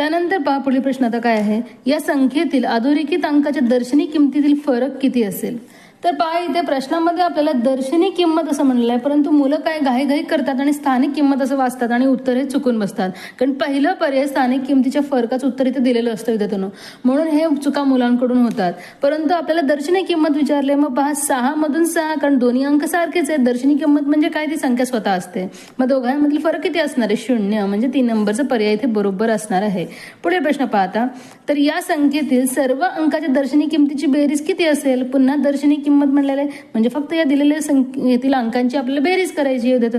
त्यानंतर पहा पुढील प्रश्न आता काय आहे, या संख्येतील अधोरेखित अंकाच्या दर्शनी किमतीतील फरक किती असेल. तर पहा इथे प्रश्नामध्ये आपल्याला दर्शनी किंमत असं म्हणलं आहे, परंतु मुलं काय घाईघाई करतात आणि स्थानिक किंमत असं वाचतात आणि उत्तर हे चुकून बसतात. कारण पहिलं पर्याय स्थानिक किमतीच्या फरकाचं उत्तर इथे दिलेलं असतं विद्यार्थ्यांनो, म्हणून हे चुका मुलांकडून होतात. परंतु आपल्याला दर्शनी किंमत विचारले, मग पहा 6 मधून 6, कारण दोन्ही अंक सारखेच आहेत. दर्शनी किंमत म्हणजे काय, ती संख्या स्वतः असते. मग दोघांमधील फरक किती असणार आहे, 0, म्हणजे 3 नंबरचा पर्याय इथे बरोबर असणार आहे. पुढे प्रश्न पाहता, तर या संख्येतील सर्व अंकाच्या दर्शनी किमतीची बेरीज किती असेल. पुन्हा दर्शनी किंमत म्हणलेलं आहे, म्हणजे फक्त या दिलेल्या संख्येतील अंकांची आपल्याला बेरीज करायची आहे.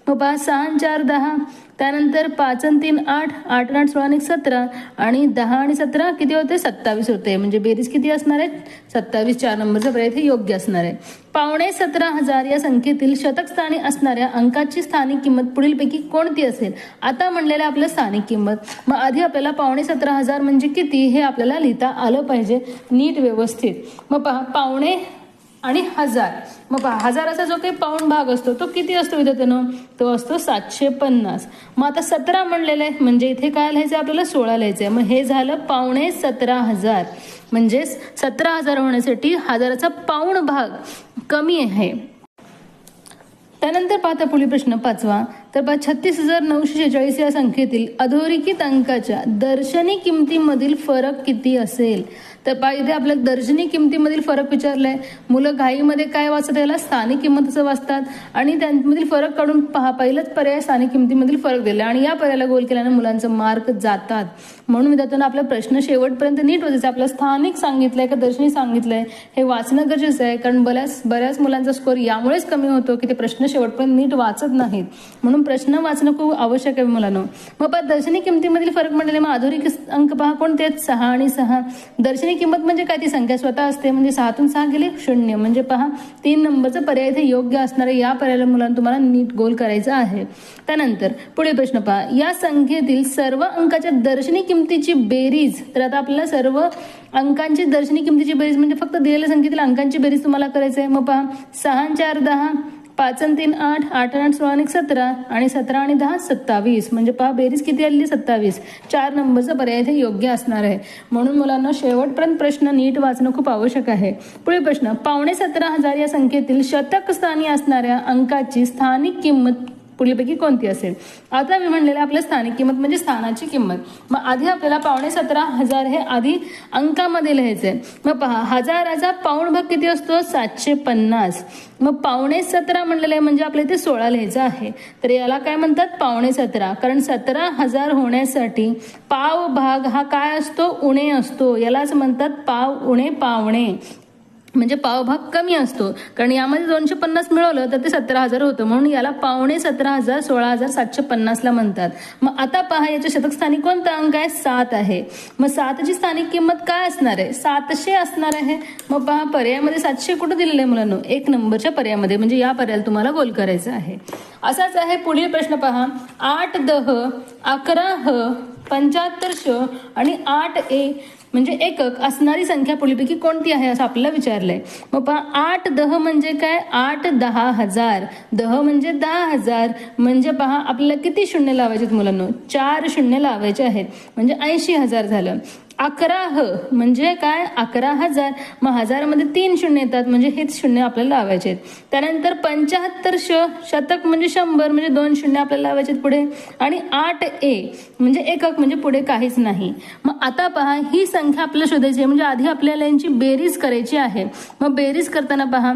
मग पहा 6 आणि 4 10, त्यानंतर 5 आणि 3 8, 8 आणि 8 16 आणि 17, आणि 10 आणि 17 किती होते, 27 होते. म्हणजे बेरीज किती असणार आहे, 27. 4 नंबरचा पर्याय इथे योग्य असणार आहे. 17,500 या संख्येतील शतक स्थानी असणाऱ्या अंकाची स्थानिक किंमत पुढीलपैकी कोणती असेल. आता म्हणलेलं आपलं स्थानिक किंमत, मग आधी आपल्याला 17,500 म्हणजे किती हे आपल्याला लिहिता आलं पाहिजे नीट व्यवस्थित. मग पहा पावणे आणि 1000, मग पहा 1000चा जो काही पाऊण भाग असतो तो किती असतो विद्यार्थ्यांनो, तो असतो 750. मग आता 17 म्हणलेलं आहे, म्हणजे इथे काय लिहायचं आपल्याला, 16 लिहायचं आहे. मग हे झालं 17,500, म्हणजे 17,000 होण्यासाठी 1000चा पाऊण भाग कमी आहे. त्यानंतर पाहता पुढील प्रश्न 5वा, तर पहा 36,946 या संख्येतील अधोरेखित अंकाच्या दर्शनी किमतीमधील फरक किती असेल. तर पहा इथे आपल्या दर्शनी किमतीमधील फरक विचारलाय. मुलं घाईमध्ये काय वाचतात, याला स्थानिक किंमत असं वाचतात आणि त्यांमधील फरक काढून पहा पहिलाच पर्याय स्थानिक किमतीमधील फरक दिला आणि या पर्यायाला गोल केल्याने मुलांचं मार्क जातात. म्हणून विद्यार्थ्यांना आपला प्रश्न शेवटपर्यंत नीट वाचायचा. आपलं स्थानिक सांगितलंय का दर्शनी सांगितलंय हे वाचणं गरजेचं आहे, कारण बऱ्याच मुलांचा स्कोर यामुळेच कमी होतो की ते प्रश्न शेवटपर्यंत नीट वाचत नाहीत. म्हणून प्रश्न वाचणं खूप आवश्यक आहे मुलांनो. मग पहा दर्शनी किमतीमधील फरक म्हणले, मग अधोरेखित अंक पहा कोणते आहेत, 6 आणि 6. दर्शनी किंमत म्हणजे काय, ती संख्या स्वतः असते, म्हणजे 6तून 6 गेले 0, म्हणजे पहा 3 नंबरचा पर्याय इथे योग्य असणार आहे. या पर्यायाला मुलांना तुम्हाला नीट गोल करायचा आहे. त्यानंतर पुढील प्रश्न पहा, या संख्येतील सर्व अंकाच्या दर्शनी किमतीची बेरीज. तर आता आपल्याला सर्व अंकांची दर्शनी किमतीची बेरीज म्हणजे फक्त दिलेल्या संख्येतील अंकांची बेरीज तुम्हाला करायचं आहे. मग पहा 6 आणि 4 10, 5 आणि 3 8, 8 आणि 8 16 आणि 17, आणि 17 आणि 10 27, म्हणजे पहा बेरीज किती आली, 27. 4 नंबरचा पर्याय इथे योग्य असणार आहे. म्हणून मुलांना शेवटपर्यंत प्रश्न नीट वाचणं खूप आवश्यक आहे. पुढील प्रश्न, 17,500 या संख्येतील शतक स्थानी असणाऱ्या अंकाची स्थानिक किंमत पुढीलपैकी कोणती असेल. आता मी म्हणलेलं आपलं स्थानिक किंमत म्हणजे स्थानाची किंमत. मग आधी आपल्याला 17,500 हे आधी अंकामध्ये लिहायचंय. मग पहा 1000चा पाऊण भाग किती असतो, 750. मग 17.5 म्हणलेलं आहे, म्हणजे आपल्या इथे 16 लिहायचं आहे. तर याला काय म्हणतात, 17.5, कारण 17,000 होण्यासाठी पाव भाग हा काय असतो, उणे असतो. यालाच म्हणतात पाव उणे पावणे, म्हणजे पावभाग कमी असतो. कारण यामध्ये 250 मिळवलं तर ते 17,000 होतं, म्हणून याला 17,500 16,750ला म्हणतात. मग आता पहा याच्या शतक स्थानिक कोणता अंक आहे, 7 आहे. मग 7ची स्थानिक किंमत काय असणार आहे, 700 असणार आहे. मग पहा पर्यायामध्ये 700 कुठं दिलेलं आहे मुलांनो, 1 नंबरच्या पर्यायामध्ये, म्हणजे या पर्यायाला तुम्हाला गोल करायचं आहे. असाच आहे पुढील प्रश्न पहा, 8 10, 11 ह, 75 श आणि 8 ए म्हणजे एकक असणारी संख्या पुढीलपैकी कोणती आहे असं आपल्याला विचारलंय. मग पहा 8 10 म्हणजे काय, 8 10,000, 10 म्हणजे 10,000, म्हणजे पहा आपल्याला किती शून्य लावायचे मुलांनो, 4 शून्य लावायचे आहेत, म्हणजे 80,000 झालं. 11 ह म्हणजे काय, 11,000, मग 1000 मध्ये 3 शून्य येतात, म्हणजे हेच शून्य आपल्याला लावायचे आहेत. त्यानंतर 75 शतक म्हणजे 100, म्हणजे 2 शून्य आपल्याला लावायचे पुढे, आणि 8 ए म्हणजे एकक, म्हणजे पुढे काहीच नाही. मग आता पहा ही संख्या आपल्याला शोधायची आहे, म्हणजे आधी आपल्याला यांची बेरीज करायची आहे. मग बेरीज करताना पहा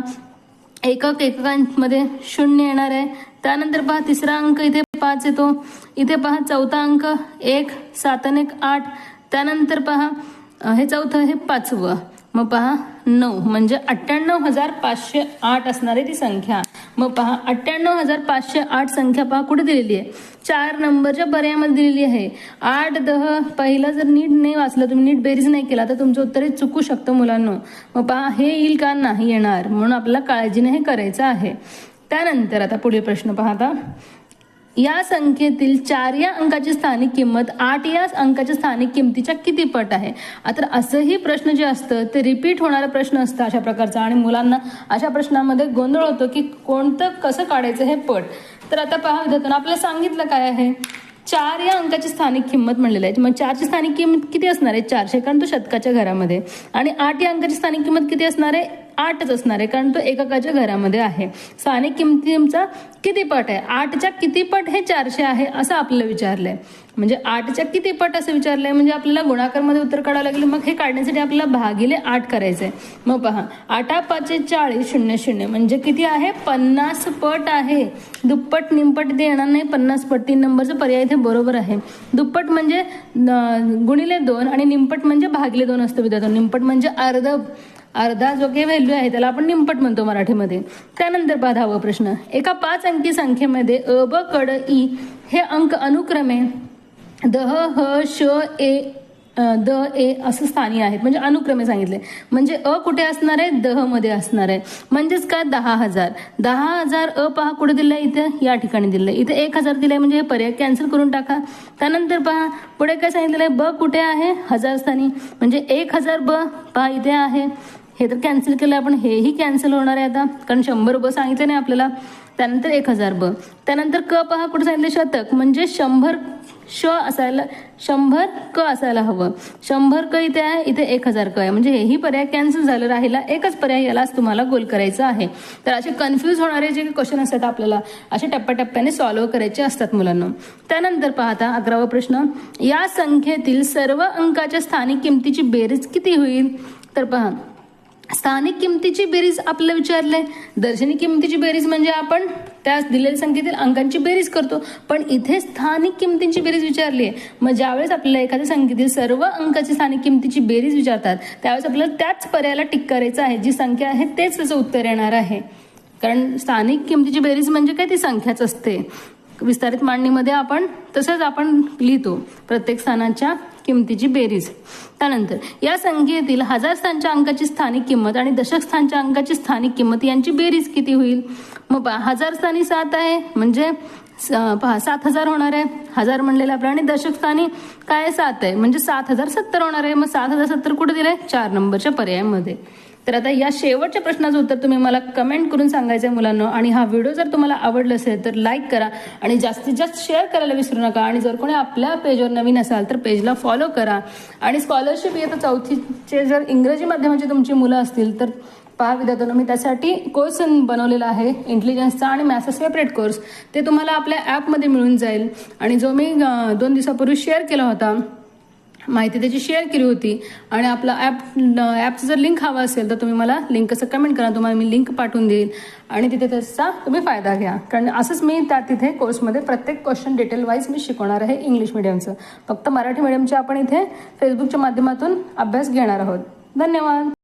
एककांमध्ये 0 येणार आहे. त्यानंतर पहा तिसरा अंक इथे 5 येतो, इथे पहा चौथा अंक 1, 7 आणि 1 8, त्यानंतर पहा हे चौथं हे 5वं, मग पहा 9, म्हणजे 98,508 असणारी ती संख्या. मग पहा 98,508 संख्या पहा कुठे दिलेली आहे, 4 नंबरच्या पर्यायामध्ये दिलेली आहे. 8 10 पहिला जर नीट नाही वाचलं, तुम्ही नीट बेरीज नाही केला तर तुमचं उत्तर चुकू शकतं मुलांनो. मग पहा हे येईल का, नाही येणार, म्हणून आपल्याला काळजीने हे करायचं आहे. त्यानंतर आता पुढील प्रश्न पाहता, या संख्येतील 4 या अंकाची स्थानिक किंमत 8 या अंकाच्या स्थानिक किमतीच्या किती पट आहे. आता असंही प्रश्न जे असतं ते रिपीट होणारा प्रश्न असतं अशा प्रकारचा, आणि मुलांना अशा प्रश्नामध्ये गोंधळ होतो की कोणतं कसं काढायचं हे पट. तर आता पहा विद्यार्थ्यांनो, आपल्याला सांगितलं काय आहे, 4 या अंकाची स्थानिक किंमत म्हणलेली आहे. मग 4ची स्थानिक किंमत किती असणार आहे? 400, कारण तो शतकाच्या घरामध्ये. आणि 8 या अंकाची स्थानिक किंमत किती असणार आहे? 8च असणार आहे, कारण तो एककाच्या घरामध्ये आहे. स्थानिक किमतीचा किती पट आहे? 8च्या किती पट हे 400 आहे असं आपल्याला विचारलंय. म्हणजे 8च्या किती पट असं विचारलंय, म्हणजे आपल्याला गुणाकारमध्ये उत्तर काढावं लागेल. मग हे काढण्यासाठी आपल्याला भागिले 8 करायचंय. मग पहा, 8 5 40 0 0 म्हणजे किती आहे? 50 पट आहे. दुप्पट निमपट इथे येणार नाही, 50 पट. 3 नंबरचा पर्याय इथे बरोबर आहे. दुप्पट म्हणजे गुणिले 2 आणि निमपट म्हणजे भागिले 2 असतं विद्यार्थ्यांनो. निमपट म्हणजे अर्धा जो काही व्हॅल्यू आहे त्याला आपण निमपट म्हणतो मराठीमध्ये. त्यानंतर 10वा प्रश्न, एका 5 अंकी संख्येमध्ये अ ब क ड ई हे अंक अनुक्रमे द ह श ए द ए असं स्थानी आहेत. म्हणजे अनुक्रमे सांगितले. म्हणजे अ कुठे असणार आहे? द मध्ये असणार आहे. म्हणजेच काय? 10,000. 10,000 अ पहा कुठे दिलंय? इथे या ठिकाणी दिलंय. इथे 1,000 दिलंय, म्हणजे हे पर्याय कॅन्सल करून टाका. त्यानंतर पहा पुढे काय सांगितलेलं आहे? ब कुठे आहे? 1000 स्थानी. म्हणजे 1,000 ब पहा इथे आहे. हे तर कॅन्सल केलं आपण, हेही कॅन्सल होणार आहे आता, कारण 100 ब सांगितलं नाही आपल्याला. त्यानंतर 1,000 ब. त्यानंतर क पहा कुठे सांगितलं? शतक. म्हणजे 100 क असायला हवं. 100 क इथे आहे, इथे 1,000 क आहे. म्हणजे हेही पर्याय कॅन्सल झालं. राहिला एकच पर्याय, यालाच तुम्हाला गोल करायचं आहे. तर असे कन्फ्यूज होणारे जे क्वेश्चन असतात आपल्याला असे टप्प्याटप्प्याने सॉल्व्ह करायचे असतात मुलांना. त्यानंतर पाहता 11वा प्रश्न, या संख्येतील सर्व अंकाच्या स्थानिक किमतीची बेरीज किती होईल? तर पहा, स्थानिक किमतीची बेरीज आपल्याला विचारलंय. दर्शनी किमतीची बेरीज म्हणजे आपण त्या दिलेल्या संख्येतील अंकांची बेरीज करतो, पण इथे स्थानिक किमतींची बेरीज विचारली आहे. मग ज्यावेळेस आपल्याला एखाद्या संख्येतील सर्व अंकाची स्थानिक किमतीची बेरीज विचारतात त्यावेळेस आपल्याला त्याच पर्यायाला टिक करायचं आहे. जी संख्या आहे तेच त्याचं उत्तर येणार आहे, कारण स्थानिक किमतीची बेरीज म्हणजे काय? ती संख्याच असते. विस्तारित मांडणीमध्ये आपण तसंच आपण लिहितो प्रत्येक स्थानाच्या किमतीची बेरीज. त्यानंतर या संख्येतील 1000 स्थानच्या अंकाची स्थानिक किंमत आणि दशक स्थानच्या अंकाची स्थानिक किंमत यांची बेरीज किती होईल? मग पहा, 1000 स्थानी 7 आहे, म्हणजे पहा 7000 होणार आहे. 1000 म्हणलेलं आपलं, आणि दशक स्थानी काय 7 आहे, म्हणजे 7070 होणार आहे. मग 7070 कुठे दिलंय? 4 नंबरच्या पर्यायामध्ये. तर आता या शेवटच्या प्रश्नाचं उत्तर तुम्ही मला कमेंट करून सांगायचं आहे मुलांना. आणि हा व्हिडिओ जर तुम्हाला आवडला असेल तर लाईक करा आणि जास्तीत जास्त शेअर करायला विसरू नका. आणि जर कोणी आपल्या पेजवर नवीन असाल तर पेजला फॉलो करा. आणि स्कॉलरशिप इयत्ता 4थीचे जर इंग्रजी माध्यमाची तुमची मुलं असतील तर पहा विद्यार्थ्यांनो, मी त्यासाठी कोर्स बनवलेला आहे इंटेलिजन्सचा आणि मॅथ्सचा सेपरेट कोर्स. ते तुम्हाला आपल्या ॲपमध्ये मिळून जाईल. आणि जो मी 2 दिवसापूर्वी शेअर केला होता, माहिती त्याची शेअर केली होती. आणि आपला ॲपचं जर लिंक हवा असेल तर तुम्ही मला लिंक असं कमेंट करा, तुम्हाला मी लिंक पाठवून देईल आणि तिथे त्याचा तुम्ही फायदा घ्या. कारण असंच मी तिथे कोर्समध्ये प्रत्येक क्वेश्चन डिटेल वाईज मी शिकवणार आहे इंग्लिश मिडियमचं. फक्त मराठी मिडियमचे आपण इथे फेसबुकच्या माध्यमातून अभ्यास घेणार आहोत. धन्यवाद.